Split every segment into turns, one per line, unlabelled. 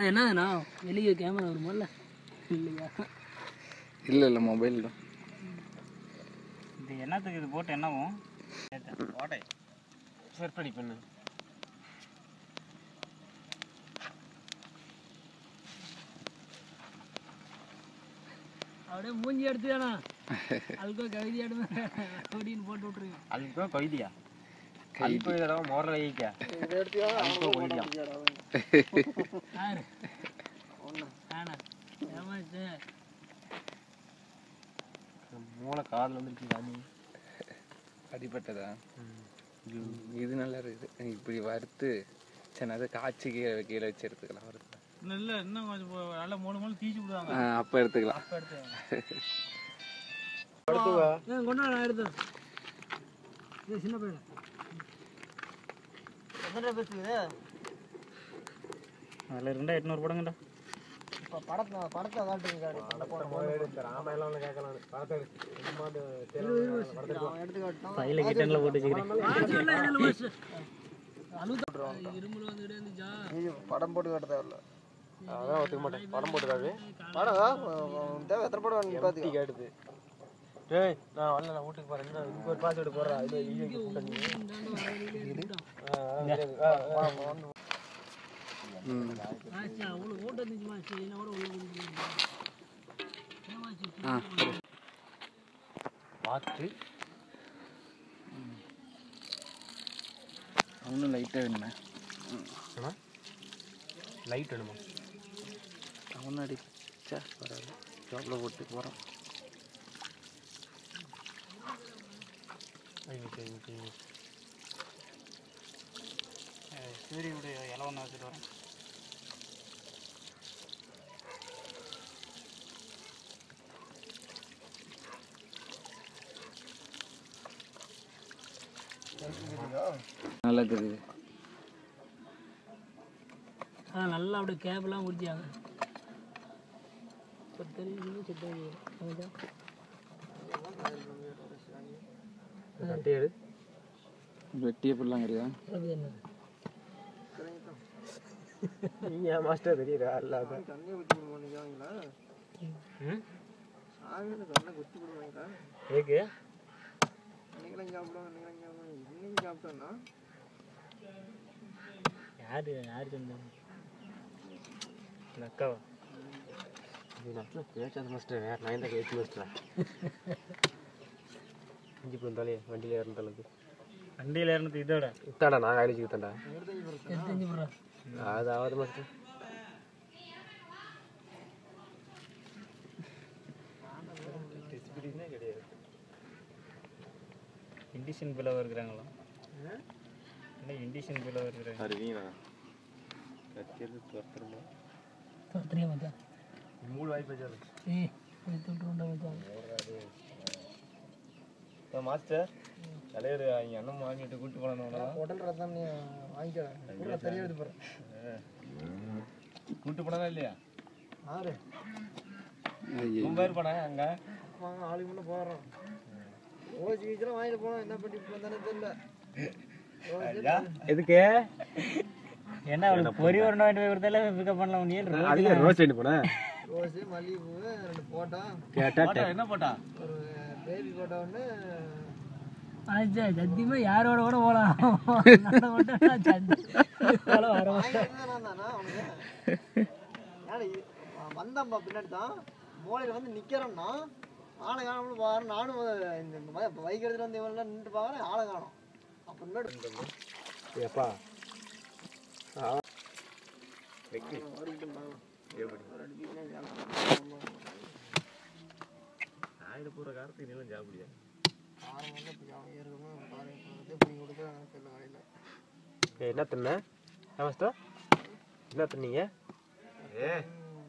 என்னண்ணா வெளியே கேமரா வருமா இல்லையா?
இல்லை மொபைல் தான்.
இது என்னத்துக்கு இது போட்டு என்னவும் ஓட்டை செருப்படி பண்ணு.
அப்படியே மூஞ்சி எடுத்துதானா அதுக்கோ கவிதை எடுமே அப்படின்னு போட்டு விட்டுருங்க.
அதுக்கோ கொய்தியா அதுக்கோ இதெல்லாம் மோரல் வைக்கா அதுக்கோ கொய்தியா
யாரு ஆனா ஏமாச்சு
மூளை காதில் வந்துருச்சு சாமி.
அடிப்பட்டதா? இது நல்லா இருக்குது. இப்படி வறுத்து சரி அதை காய்ச்சி கீழே வச்சு எடுத்துக்கலாம். வறுத்து
இல்லை இன்னும் கொஞ்சம் நல்லா மூணு தீச்சு விடுவாங்க.
அப்போ எடுத்துக்கலாம்.
கொண்டா நான் எடுத்தேன். இது சின்ன பையன் எத்தனை பேசுது
அதில் 2800 படங்கண்டா.
இப்போ படத்தை காட்டுங்க.
ராமாயணம் ஒன்று கேட்கலாம். படத்தை
எடுத்து காட்டோம்.
ஃபைல கிட்டனில் போட்டு வச்சுக்கிறேன்.
இரும்புல வந்து இருந்துச்சா
படம் போட்டு காட்ட தேவையில்ல.
அதான் ஒத்துக்க மாட்டேன். படம் போட்டுக்காது.
படம் தேவை எத்தனை படம் பார்த்து
கேட்டுது. டேய் நான் வரல, நான் வீட்டுக்கு போகிறேன். இங்கே ஒரு பாஸ்வேர்டு போடுறேன். இது
அவ்வளோ ஓட்டு இருந்துச்சுமா சரி என்ன கூட உள்ள
பார்த்து
அவனும் லைட்டாக வேணுமே.
லைட் வேணுமா?
அவனும் அடிச்சா பரவாயில்ல. ஜாப்பில் போட்டு போகிறான்.
சூரியனுடைய இலை ஒன்று வச்சுட்டு வரேன்.
நல்லா தெரியுது.
நல்லா அப்படியே கேப்லாம் முடிச்சாங்க. தெரியுது
வெட்டிய பிள்ளாங்க
நீங்கள் மாஸ்டர் தெரியுதா? இல்லாத
கண்ணே குத்தி போடுவாங்களா? சாமியில் கண்ணை குத்தி போடுவாங்களா?
ஏக்கு
அன்னைக்கெல்லாம் சாப்பிடுவாங்க. இன்னைக்கு சாப்பிட்டோன்னா
யார் சொன்னாங்க? அக்காவா? இது நல்லா பேச்சாத மாஸ்டர். வேறு நான் தான் பேச்சு மாஸ்டரா? இஞ்சி போந்தாலே வண்டியில் ஏறினது. வண்டியில் ஏறினது இதோட இத்தாடா நான் அடிச்சுக்கு தாண்டா. அது ஆகாது மாஸ்டர். கிடையாது. இண்டிஷன் பிளவு இருக்கிறாங்களா? இல்லை இண்டிஷன் பிளவு இருக்கிறாங்க. அறிவீனா கத்தியது துரத்துறமா
துரத்துறியா மச்சான்?
3 வாய்ப்பு வச்சாரு. மாஸ்டர் தலைவர் அண்ணன் வாங்கிட்டு கூப்பிட்டு போனோம்னா
உடல் ரத்தம் நீ வாங்கிக்கலாம். தெரியாது போகிறேன்.
கூப்பிட்டு போனா இல்லையா?
ஆறு
பேர் போனேன் அங்கே
வாங்க ஆளுக்கு முன்னே போகிறோம். ஓசி கீச்சலாம் வாங்கிட்டு போனோம். என்ன பண்ணி வந்தானே தெரியல.
எதுக்கு என்ன அவளுக்கு பொறி வரணும் வாங்கிட்டு போய் கொடுத்தால பிக்கப் பண்ணலாம். நீ ரோஸ் வாங்கிட்டு போனேன்.
ரோஸு மல்லிகைப்பூ 2 போட்டோ.
என்ன போட்டா?
ஒரு பேபி போட்டோ ஒன்று.
சத்தியமா யாரோட கூட போலாம்.
வந்தம்பா பின்னாடி தான் மூளையில் வந்து நிற்கிறோம்னா ஆளை காணாமல் பாரு. நானும் இந்த பைக் எடுத்துட்டு வந்து இவங்க நின்று பார்க்குறேன். ஆளை காணும். அப்போ முன்னாடி
எப்பா ஆயிரம் போகிற காரத்துக்கு நீங்களும் சாப்பிடியா? என்ன தின்ன மாஸ்டர்? என்ன தின்னீங்க?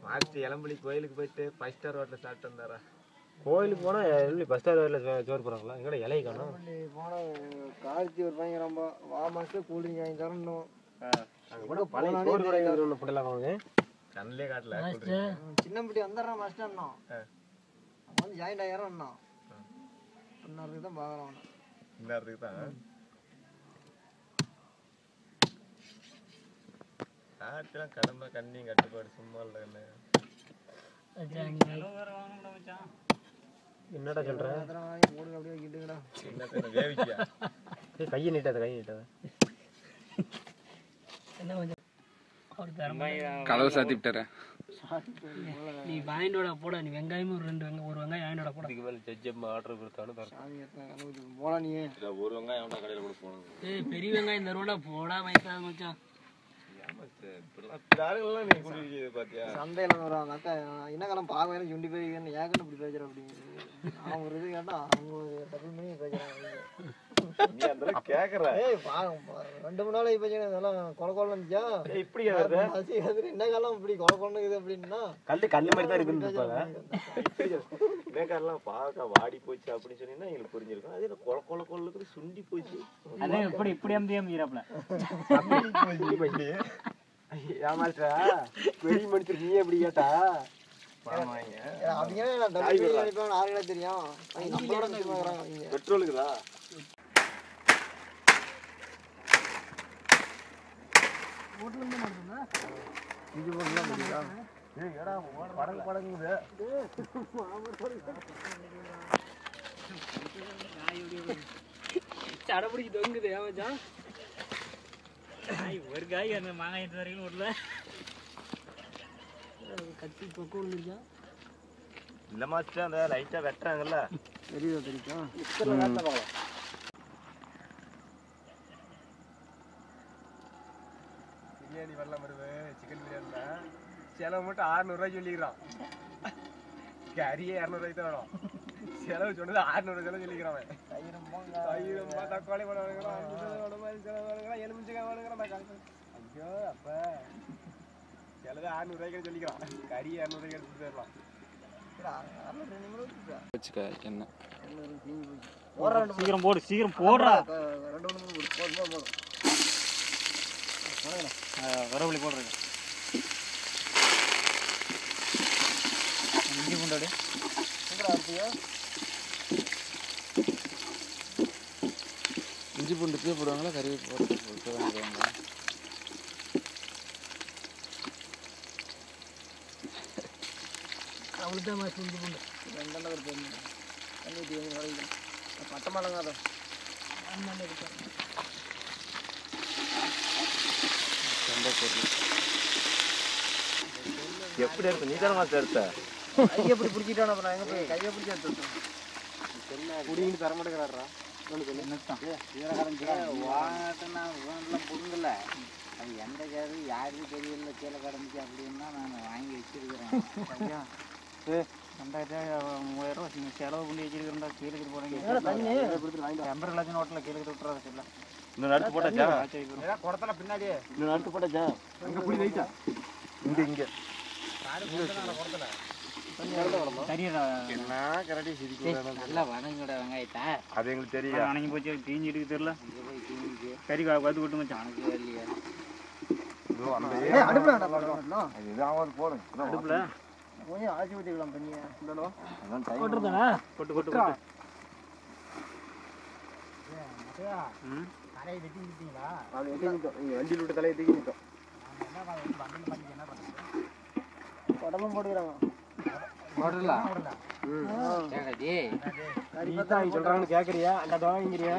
மாஸ்டர் இளம்பள்ளி கோயிலுக்கு போயிட்டு 5 ஸ்டார் ஹோட்டலில் சாப்பிட்டு வந்தாரா? கோயிலுக்கு போனால் எப்படி 5 ஸ்டார் ஹோட்டலில் சோறு போகிறாங்களா? எங்கடா இலையை காணும்.
போனால் கார்த்தி ஒரு பையன் ரொம்ப வா மாஸ்டர் கூல்ட்ரிங்க் வாங்கி தரணும்.
அங்கே கூட பழைய சோறு கடையில் ஒன்று ஃபுட்டெல்லாம் வாங்க. கண்ணிலே காட்டல.
சின்னப்பட்டி வந்துடுறான் மாஸ்டர். இன்னும் அவன் வந்து ஜாயிண்ட் ஆகிடுறான். இன்னும் இந்நேரத்துக்கு தான் பார்க்குறான். இந்நேரத்துக்கு தான்
யாருக்கெல்லாம் கடமை கண்ணியும் கட்டுப்பாடு சும்மா இல்லை என்ன என்னடா சொல்ற
மூணு அப்படியே வைக்கிட்டுங்கடா.
என்ன வேவிக்கியா கையை நீட்டாத கையை நீட்டாத
என்ன கொஞ்சம் அவர் தரமா
கதவை சாத்தி விட்டுறேன்.
நீ வாங்கிட்டு போட. நீ வெங்காயமும் ஒரு வெங்காயம் வாங்கிட்டு போட.
இதுக்கு மேலே ஜட்ஜம்மா ஆர்டர் கொடுத்தாலும்
போடா நீ.
ஒரு வெங்காயம் எவ்வளோ கடையில் கூட போகணும்.
ஏய் பெரிய வெங்காயம் தருவோட போடா வயசாத மச்சான்.
நீ குடிக்கிறது பாத்தியா
சந்தையில வரும் அக்கா என்ன காலம் பாக்க சுண்டி போய் ஏகன்னு இப்படி பேசுற அப்படிங்கிறது. அவங்க ஒரு இது கேட்டா அவங்க டபுள் பண்ணி பேசுறாங்க.
நீ அந்த கேக்குற
ஏய் 2 நாள் பேசுறேன் இதெல்லாம் கொல கொல இருந்துச்சா
இப்படி
என்ன காலம் இப்படி கொல கொலன்னு இது அப்படின்னா
கல்லு மாதிரி தான் இருக்குன்னு மேக்காரெல்லாம் பார்க்க வாடி போச்சு அப்படின்னு சொன்னீங்கன்னா எங்களுக்கு புரிஞ்சிருக்கும். அதே கொல கொல கொல்லுக்கு சுண்டி போச்சு.
அதே இப்படி அம்பியாப்ல
ஏமாற்றா பெரிய மனுஷன் நீ எப்படி கேட்டா
தெரியும்
பெட்ரோலுக்குதா
சடப்பிடிக்கு தொங்குது ஏமாச்சான். ஒரு காய் அந்த மாங்காய் எடுத்து வரைக்கும் விடல. கத்தி பக்கம் வந்துருச்சா
இல்ல மாஸ்டர் அந்த லைட்டா வெட்டுறாங்கல்ல
தெரியுதா தெரியும்.
பிரியாணி வரலாம் வருது சிக்கன் பிரியாணி தான் செலவு மட்டும் 600 ரூபாய் சொல்லிக்கிறான். கறியே 200 ரூபாய்க்கு தான் வேணும். செலவு சொன்னது 600 செலவு சொல்லிக்கிறான். 1000 தக்காளி பழம் வாங்குறான், 5 செலவு வாங்குறான், எலுமிச்சக்காய் வாங்குறான். ஐயோ அப்ப செலவு 600 ரூபாய்க்கு சொல்லிக்கிறான். கறி 200 ரூபாய்க்கு எடுத்துட்டு போயிடலாம்.
வச்சுக்க என்ன
சீக்கிரம் போடு சீக்கிரம் போடுறா. வரவழி போடுறேன். இஞ்சி பூண்டாடு
இஞ்சி பூண்டு இப்பயே போடுவாங்களா கறி போடுவாங்களா?
அவளுக்கு தான் மாசம் இஞ்சி பூண்டு
2 ஒரு பொண்ணு தண்ணி வரைக்கும் பட்டை மலங்காத
எப்படி எடுத்த நீ தானே மாஸ்டர் எடுத்த
கையை எப்படி பிடிச்சிட்டான அப்புறம் எங்க போய் கையை பிடிச்சி எடுத்து குடின்னு தர மாட்டேங்கிறாரா
புடுங்கல அது எந்த கேது யாருக்கும் தெரியல கீழே கிடந்துச்சு அப்படின்னா நான் வாங்கி வச்சிருக்கிறேன்.
2000 ரூபா செலவு பண்ணி வச்சிருக்கிறா. கீழே போறீங்க எம்பர் லட்சம் நோட்டில் கீழே விட்டுறாரு சொல்ல.
இன்னும் அடுத்து போட்டாச்சா
குடத்துல பின்னாடியே
இன்னும் அடுத்து போட்டாச்சா அங்க புடி வைச்சா இங்க இங்க என்ன கரடி சிரிக்கிறானோ
நல்லா வணங்கிட வெங்காயத்தா
அது எங்களுக்கு தெரியும்.
வணங்கி போச்சு தீஞ்சு இருக்கு தெரியல. கறி கத்து விட்டு மச்சான்
உனக்கு இல்லையா
இதோ அந்த
அடுப்புல வேண்டாம்
இதுதான் ஆவது போறேன்
அடுப்புல
கொஞ்சம் ஆச்சி ஊற்றிக்கலாம் தண்ணியை இல்லைனோ
போட்டுருதானே கொட்டு கொட்டு கொட்டு.
கரையை வெட்டி விட்டீங்களா
வண்டியில் விட்டு தலையை தூக்கி நிற்கும்.
உடம்பும் போட்டுக்கிறாங்க
போடலாம் ஏங்கடி
சொல்றாங்கன்னு கேக்குறியா அந்த வாங்கிறியா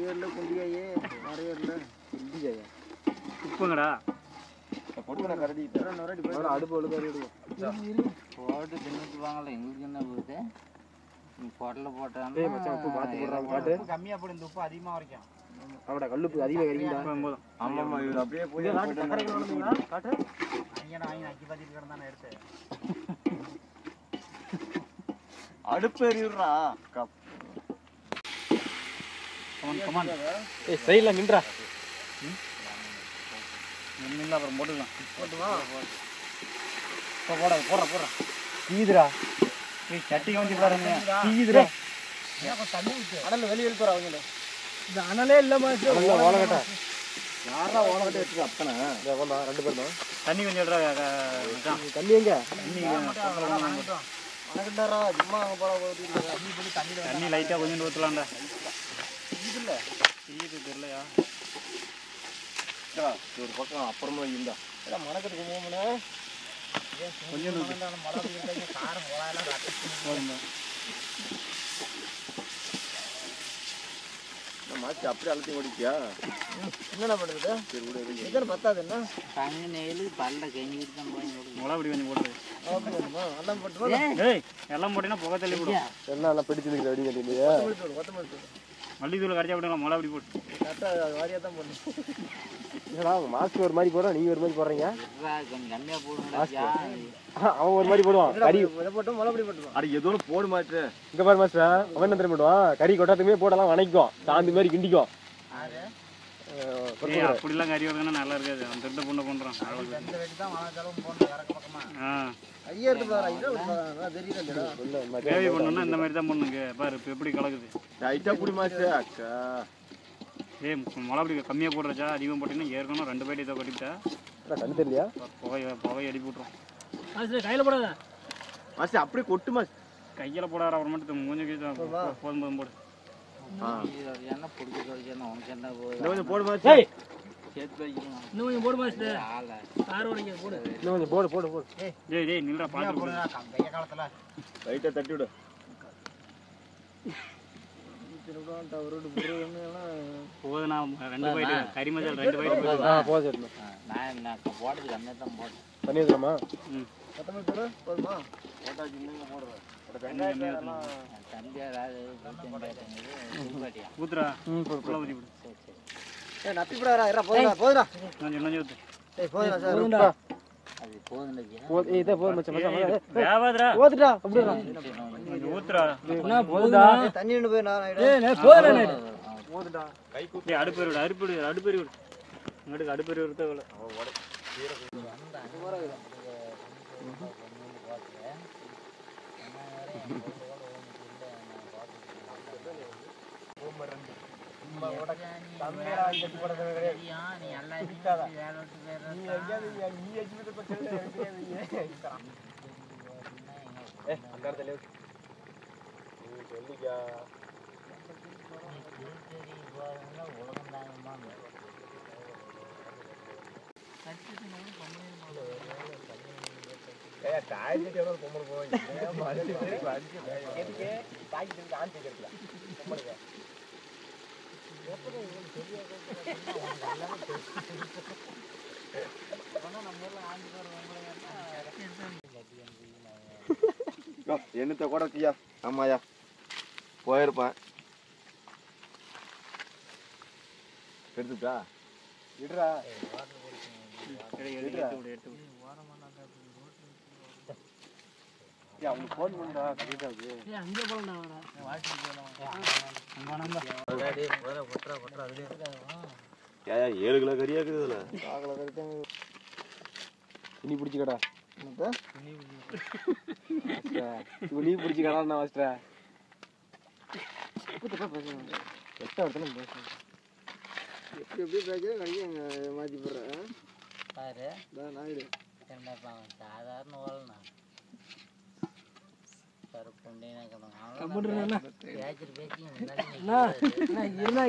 ஏர்ல குண்டியாயே மறையர்ல
குண்டியாயா
உப்புங்கடா
போட்டு கரடி அடுப்பு ஒழுங்காக
போட்டு தின்னுட்டு வாங்கல. எங்களுக்கு என்ன போகுது நீ பொடலை போட்டான்
கம்மியா போடு. இந்த உப்பு அதிகமா வரைக்கும்
அவட கல்லுப்பு அதிகமாக கறிக்கிட்டா. ஆமாம் இது அப்படியே போய்
காட்டு ஐயா வாங்கி அக்கி பாத்திட்டு கிடந்தானே எடுத்து
அடுப்பு எறிடுறா
கமான்
ஏய் சைடில் நின்றா
நின்று அப்புறம் போட்டுக்கலாம்.
போட்டுமா
போடுறா
தீதுரா
சட்டி கவனிச்சு பாருங்க.
தீதுரா
தண்ணி அனல் வெளியே எழுத்துறா அவங்க
இந்த அனலே இல்லாம
ஓலகட்டா யாரா ஓலகட்டை வச்சுக்க அத்தனை 2 பேர் தான்
தண்ணி கொஞ்சம்
தண்ணி எங்க
வணக்கட்டாரா சும்மா அங்கே போட
தண்ணி லைட்டாக கொஞ்சம் ஊற்றலாம்டா. தெரிலையா
ஒரு பக்கம் அப்புறமா இருந்தா
மணக்கத்துக்கு போகணும்னா
கொஞ்சம்
காரம் போகலாம்
போதும்
மாற்றி அப்படியே அழுத்தி ஓடிக்கியா
என்னென்ன பண்ணுறது எத்தனை பத்தாது என்ன
தங்க நெயில் பல்ல கெஞ்சிட்டு தான் போய்
மிளகா அப்படி கொஞ்சம் போடுறது
எல்லாம் போட்டுமா
ஏய் எல்லாம் போட்டீங்கன்னா புகை தள்ளி விடும்
எல்லாம் பிடிச்சிருக்கிற வெடி கட்டிட்டு
கொத்தமல்லி தூள்
மல்லித்தூள் கரைச்சா விடுங்களா மிளகா அப்படி போட்டு
கரெக்டாக வாரியாக தான் போடணும்
என்னடா மாஸ்க் ஒரு மாதிரி போடுறான் நீங்க ஒரு மாதிரி போடுறீங்க
கொஞ்சம் கம்மியாக போடுங்க
அவன் ஒரு மாதிரி போடுவான் கறி
இதை போட்டோம் மொளப்படி போட்டுருவோம்
அட ஏதோ போட மாட்டேன் இங்க பாரு மாஸ்டர் அவன் என்ன தெரியும் போடுவான் கறி கொட்டாத்துக்குமே போடலாம் வணக்கும் சாந்தி மாதிரி கிண்டிக்கும்
ஏய் அப்படிலாம் கறி வருதுன்னா நல்லா இருக்காது அந்த திருட்ட பொண்ணை கொண்டுறான்
எந்த வெட்டி தான் வாழ செலவு போடணும் இறக்க பக்கமா
ஐயா எடுத்து பாரு ஐயா தெரியல
கிரேவி பண்ணணும்னா இந்த மாதிரி தான் பண்ணுங்க பாரு இப்போ எப்படி கலக்குது
ரைட்டா புடி மாஸ்டர் அக்கா
ஏய் மிளகா அப்படி கம்மியாக போடுறச்சா அதிகம் போட்டிங்கன்னா ஏற்கனவே 2 பேட்டி இதை கட்டிவிட்டா
கண்ணு தெரியலையா
புகை அடிப்பு விட்ரும்
கையில் போடாத
மாஸ்டர் அப்படியே கொட்டு மாஸ்டர்
கையில் போடாத அப்புறம் மட்டும் மூஞ்சி போதும் போடு
என்ன பிடிச்சி வச்சுன்னா உனக்கு என்ன
இன்னும் கொஞ்சம் போடு மாஸ்டர்
சேர்த்து வைக்கணும்
இன்னும் கொஞ்சம் போடு மாஸ்டர்
ஆளை
கார் ஓடிங்க போடு
இன்னும் கொஞ்சம் போடு போடு போடு
டேய் நில்றா பார்த்து
வெய்ய காலத்தில்
ரைட்டா தட்டி விடு
போதுண்ணா 2 பாயிட்டு கறி மசாலா 2 பாயிட்டு
போதும்
நான் போட்டது கம்மியாக தான் போட்டேன்
தண்ணி ஊற்றலாமா
கொத்தமல்லி தூள் போதுமா
தம்பி ஏதாவது பாட்டியா
ஊத்துறா ஃபுல்லாக ஊற்றி விடு
சரி சரி
நப்பி விடாரா போதுடா போதுடா
கொஞ்சம் ஊற்று
ஏய் போதுடா சார்
அது போதும்
இதே போதும் மச்சான்
வேவாதுடா
போதுடா அப்படிடா
கொஞ்சம் ஊத்துறா
போதுடா
தண்ணி நின்று போய் நான்
போதுடா
டேய் அடுப்பேறி விடு இங்கிட்டு அடுப்பேறி விடுத்த வேலை
என்னத்த கூட இருக்கியா ஆமாயா போயிருப்பேன் எடுத்துட்டா விடுறா
எடுத்து
அவனுக்கு ஃபோன் பண்ணுறா கரெக்டாக
அங்கே போகலாம்
ஏயா 7 கிலோ கறியா இருக்குதுல இனி பிடிச்சிக்கடா நீ பிடிச்சிக்கடா நான் வச்சிட்டேன்
எப்படி எப்படி பேச்சு கடைக்கு மாற்றி போடுறேன்
பாரு
நாயுடு
என்னப்பா சாதாரண ஓலண்ணா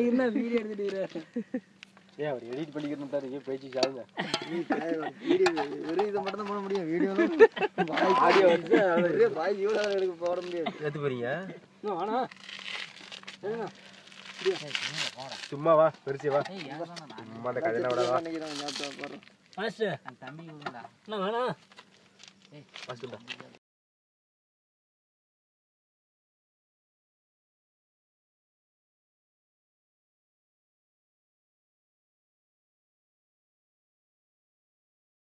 இருந்தா வீடியோ எடுத்துட்டு
ஏன் அவர் எடிட் பண்ணிக்கிறேன் பேச்சு சாருங்க
வெறும் இதை மட்டும் தான் போட முடியும் வீடியோலாம்
ஆடியோ வந்து
பாய் இவ்வளோ எடுக்க போட முடியாது
எடுத்து போறீங்க
ஆனா
சும்மா வா பெருசு வா சும்மா அந்த கதையில விட வா
நினைக்கிறேன் ஞாபகம் போடுறேன்
தம்பி
என்ன வேணா